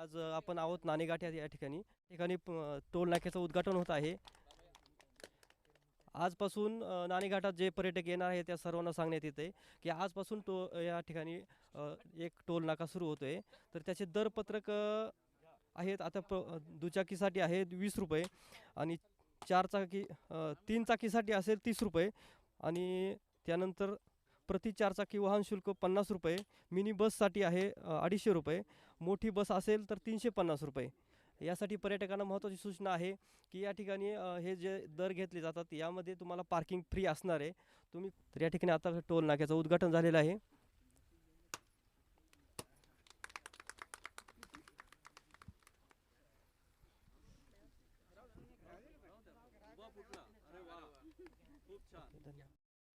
आज आपण आहोत नाणेघाट या ठिकाणी टोल नाक्याचं उद्घाटन होत आहे। आजपासून नाणेघाटात जे पर्यटक येणार आहेत त्या सर्वांना सांगण्यात येते की आजपासून या ठिकाणी एक टोल नाका सुरू होतोय। तर त्याचे दरपत्रक आहेत आता दुचाकीसाठी आहे 20 रुपये आणि 3 चाकीसाठी असेल 30 रुपये आणि त्यानंतर प्रति 4 चाकी वाहन शुल्क 50 रुपये, मिनी बससाठी आहे 250 रुपये, मोठी बस असेल तर 350 रुपये। यासाठी पर्यटकांना महत्त्वाची सूचना आहे की या ठिकाणी हे जे दर घेतले जातात यामध्ये तुम्हाला पार्किंग फ्री असणार आहे। तर या ठिकाणी आता टोल नाक्याचं उद्घाटन झालेलं आहे।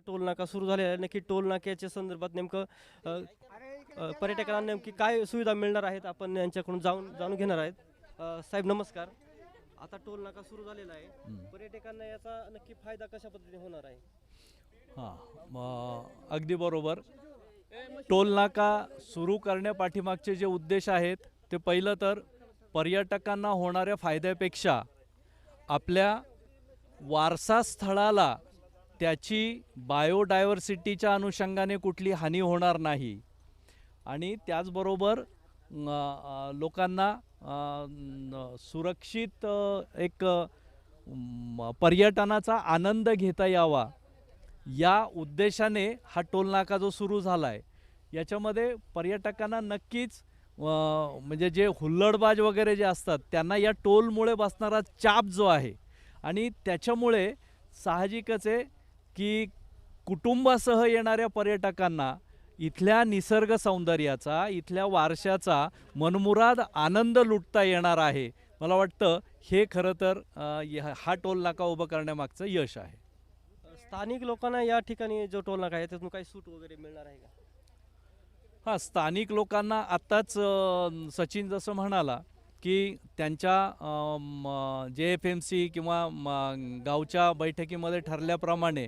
टोल नाका सुरू झालेला आहे। नक्की टोल नाक्याच्या संदर्भात नेमकं पर्यटकांना नेमकी काय सुविधा मिळणार आहेत आपण यांच्याकडून जाणून घेणार आहेत। साहेब नमस्कार, आता टोल नाका सुरू झालेला आहे, पर्यटकांना याचा नक्की फायदा कशा पद्धतीने होणार आहे? अगदी बरोबर। टोल नाका सुरू करण्यापाठीमागचे जे उद्देश आहेत ते पहिलं तर पर्यटकांना होणाऱ्या फायद्यापेक्षा आपल्या वारसा स्थळाला त्याची बायोडायव्हर्सिटीच्या अनुषंगाने कुठली हानी होणार नाही आणि त्याचबरोबर लोकांना सुरक्षित एक पर्यटनाचा आनंद घेता यावा या उद्देशाने हा टोल नाका जो सुरू झाला आहे याच्यामध्ये पर्यटकांना नक्कीच म्हणजे जे हुल्लडबाज वगैरे जे असतात त्यांना या टोलमुळे बसणारा चाप जो आहे आणि त्याच्यामुळे साहजिकच आहे की कुटुंबासह येणाऱ्या पर्यटकांना इथल्या निसर्ग सौंदर्याचा, इथल्या वारशाचा मनमुराद आनंद लुटता येणार आहे। मला वाटतं हे खरं तर हा टोल नाका उभं करण्यामागचं यश आहे। स्थानिक लोकांना या ठिकाणी जो टोल नाका आहे त्यातून काही सूट वगैरे मिळणार आहे का? स्थानिक लोकांना आत्ताच सचिन जसं म्हणाला की त्यांच्या JFMC किंवा गावच्या बैठकीमध्ये ठरल्याप्रमाणे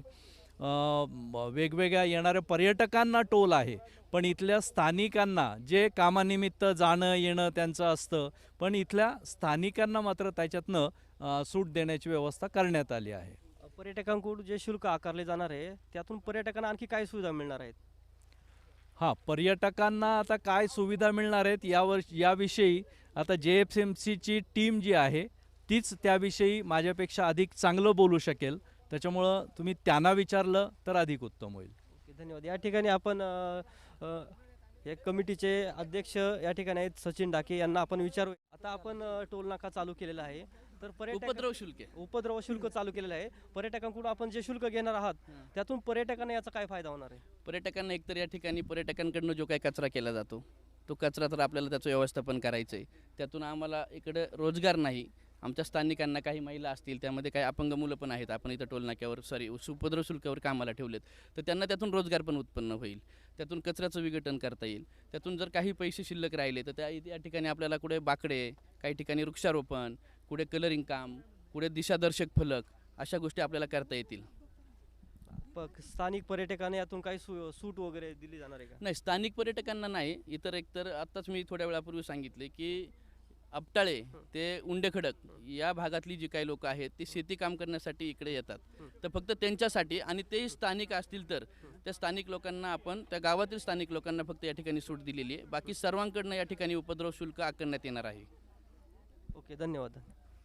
वेगवेगळ्या येणाऱ्या पर्यटकांना टोल आहे, पण इथल्या स्थानिकांना जे कामानिमित्त जाणं येणं त्यांचं असतं, पण इथल्या स्थानिकांना मात्र त्याच्यातनं सूट देण्याची व्यवस्था करण्यात आली आहे। पर्यटकांकडून जे शुल्क आकारले जाणार आहे त्यातून पर्यटकांना आणखी काय सुविधा मिळणार आहेत? पर्यटकांना आता काय सुविधा मिळणार आहेत याविषयी आता JFMCची टीम जी आहे तीच त्याविषयी माझ्यापेक्षा अधिक चांगलं बोलू शकेल, त्याच्यामुळं तुम्ही त्यांना विचारलं तर अधिक उत्तम होईल। धन्यवाद। या ठिकाणी आपण एक कमिटीचे अध्यक्ष या ठिकाणी आहेत सचिन डाके, यांना आपण विचारू। आता आपण टोल नाका चालू केलेला आहे, तर उपद्रव शुल्क चालू केलेलं आहे। पर्यटकांकडून आपण जे शुल्क घेणार आहात त्यातून पर्यटकांना याचा काय फायदा होणार आहे? पर्यटकांना एकतर या ठिकाणी पर्यटकांकडून जो काही कचरा केला जातो तो कचरा तर आपल्याला त्याचं व्यवस्थापन करायचं आहे। त्यातून आम्हाला इकडे रोजगार नाही, आमच्या स्थानिकांना काही महिला असतील, त्यामध्ये काही अपंग मुलं पण आहेत, आपण इथं टोल नाक्यावर उपद्रव शुल्कावर कामाला ठेवलेत, तर त्यांना त्यातून रोजगार पण उत्पन्न होईल, त्यातून कचऱ्याचं विघटन करता येईल। त्यातून जर काही पैसे शिल्लक राहिले तर या ठिकाणी आपल्याला कुठे बाकडे, काही ठिकाणी वृक्षारोपण, कुठे कलरिंग काम, कुठे दिशादर्शक फलक, अशा गोष्टी आपल्याला करता येतील। स्थानिक पर्यटकांना यातून काही सूट वगैरे दिली जाणार आहे का? नाही, स्थानिक पर्यटकांना नाही। एकतर आत्ताच मी थोड्या वेळापूर्वी सांगितले की आपटाळे ते उंडेखडक या भागातली जी काही लोक आहेत ते शेती काम करण्यासाठी इकडे येतात, तर फक्त त्यांच्यासाठी आणि ते स्थानिक असतील तर त्या स्थानिक लोकांना आपण त्या गावातील स्थानिक लोकांना फक्त या ठिकाणी सूट दिलेली आहे। बाकी सर्वांकडनं या ठिकाणी उपद्रव शुल्क आकारण्यात येणार आहे। ओके, धन्यवाद।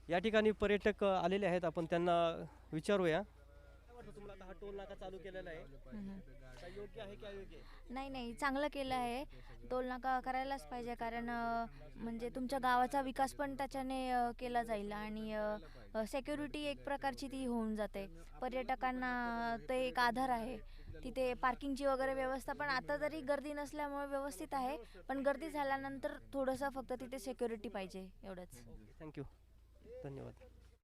या ठिकाणी पर्यटक आलेले आहेत, आपण त्यांना विचारूया। तुम्हाला हा टोल नाका चालू केलेला आहे, काय योग्य आहे की अयोग्य आहे? नाही, चांगलं केलं आहे। टोल नाका करायलाच पाहिजे, कारण म्हणजे तुमच्या गावाचा विकास पण त्याच्याने केला जाईल आणि सिक्युरिटी एक प्रकारची ती होऊन जाते। पर्यटकांना ते एक आधार आहे। तिथे पार्किंगची वगैरे व्यवस्था पण आता जरी गर्दी नसल्यामुळे व्यवस्थित आहे, पण गर्दी झाल्यानंतर थोडंसं फक्त तिथे सिक्युरिटी पाहिजे, एवढंच। थँक्यू, धन्यवाद।